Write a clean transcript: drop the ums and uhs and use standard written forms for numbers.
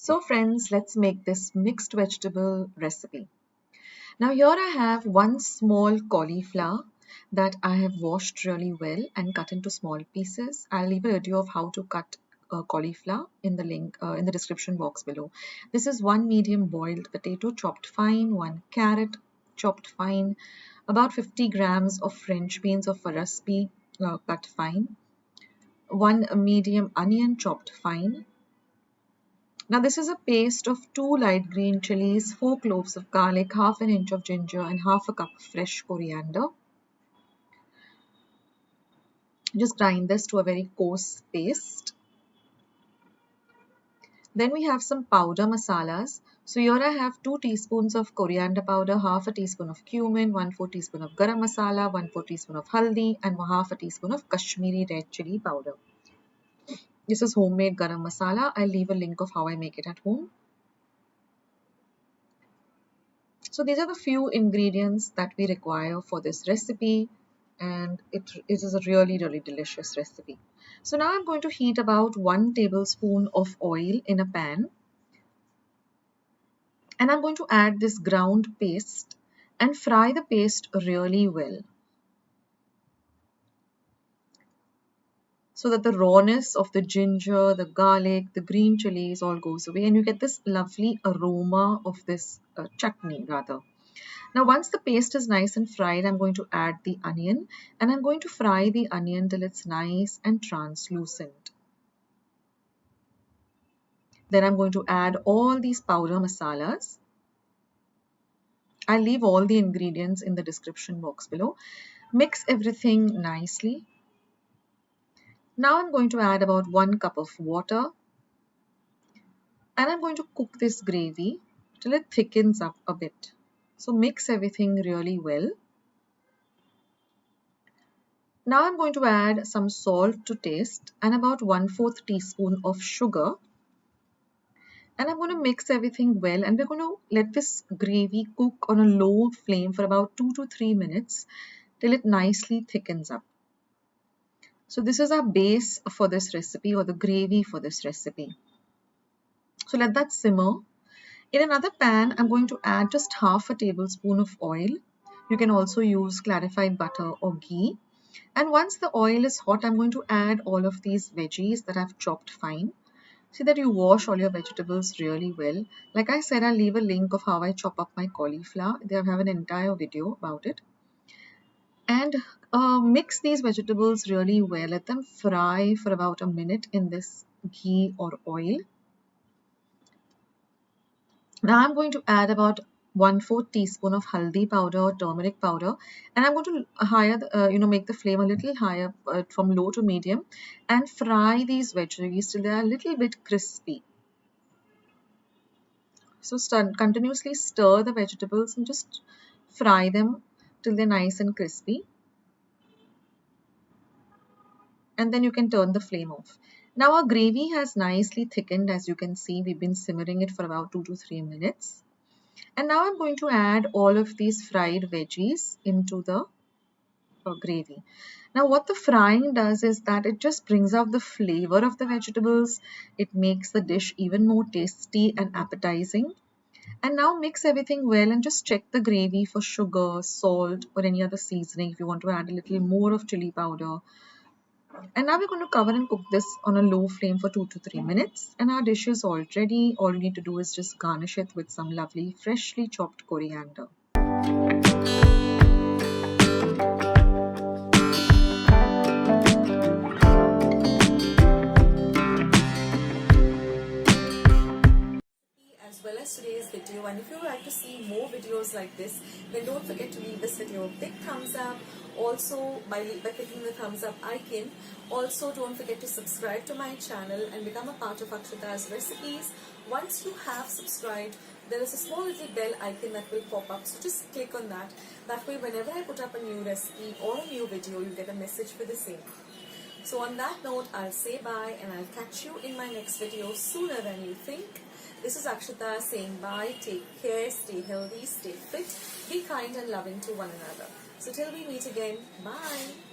So friends, let's make this mixed vegetable recipe. Now here I have one small cauliflower that I have washed really well and cut into small pieces. I'll leave a video of how to cut cauliflower in the link in the description box below. This is one medium boiled potato chopped fine, one carrot chopped fine, about 50 grams of French beans or faraspi cut fine, one medium onion chopped fine. Now this is a paste of 2 light green chilies, 4 cloves of garlic, half an inch of ginger and half a cup of fresh coriander. Just grind this to a very coarse paste. Then we have some powder masalas. So here I have 2 teaspoons of coriander powder, half a teaspoon of cumin, 1/4 teaspoon of garam masala, 1/4 teaspoon of haldi and half a teaspoon of Kashmiri red chili powder. This is homemade garam masala. I'll leave a link of how I make it at home. So these are the few ingredients that we require for this recipe, and it is a really delicious recipe. So now I'm going to heat about 1 tablespoon of oil in a pan, and I'm going to add this ground paste and fry the paste really well, so that the rawness of the ginger, the garlic, the green chilies all goes away and you get this lovely aroma of this chutney rather. Now once the paste is nice and fried, I'm going to add the onion and I'm going to fry the onion till it's nice and translucent. Then I'm going to add all these powder masalas. I'll leave all the ingredients in the description box below. Mix everything nicely. Now I'm going to add about 1 cup of water and I'm going to cook this gravy till it thickens up a bit. So mix everything really well. Now I'm going to add some salt to taste and about 1/4 teaspoon of sugar. And I'm going to mix everything well and we're going to let this gravy cook on a low flame for about 2 to 3 minutes till it nicely thickens up. So this is our base for this recipe, or the gravy for this recipe. So let that simmer. In another pan, I'm going to add just half a tablespoon of oil. You can also use clarified butter or ghee. And once the oil is hot, I'm going to add all of these veggies that I've chopped fine. See that you wash all your vegetables really well. Like I said, I'll leave a link of how I chop up my cauliflower. They have an entire video about it. And mix these vegetables really well. Let them fry for about a minute in this ghee or oil. Now I'm going to add about 1/4 teaspoon of haldi powder or turmeric powder, and I'm going to make the flame a little higher from low to medium and fry these veggies till they are a little bit crispy. So continuously stir the vegetables and just fry them till they're nice and crispy. And then you can turn the flame off. Now our gravy has nicely thickened. As you can see, we've been simmering it for about 2 to 3 minutes. And now I'm going to add all of these fried veggies into the gravy. Now what the frying does is that it just brings out the flavor of the vegetables. It makes the dish even more tasty and appetizing. And now mix everything well and just check the gravy for sugar, salt or any other seasoning if you want to add a little more of chili powder. And now we're going to cover and cook this on a low flame for 2 to 3 minutes. And our dish is all ready. All you need to do is just garnish it with some lovely freshly chopped coriander. As well as today's video, and if you would like to see more videos like this, then don't forget to leave this video a big thumbs up. Also by clicking the thumbs up icon. Also don't forget to subscribe to my channel and become a part of Akshata's recipes. Once you have subscribed, there is a small little bell icon that will pop up, so just click on that. That way whenever I put up a new recipe or a new video, you get a message for the same. So on that note, I'll say bye and I'll catch you in my next video sooner than you think. This is Akshata saying bye, take care, stay healthy, stay fit, be kind and loving to one another. So till we meet again, bye.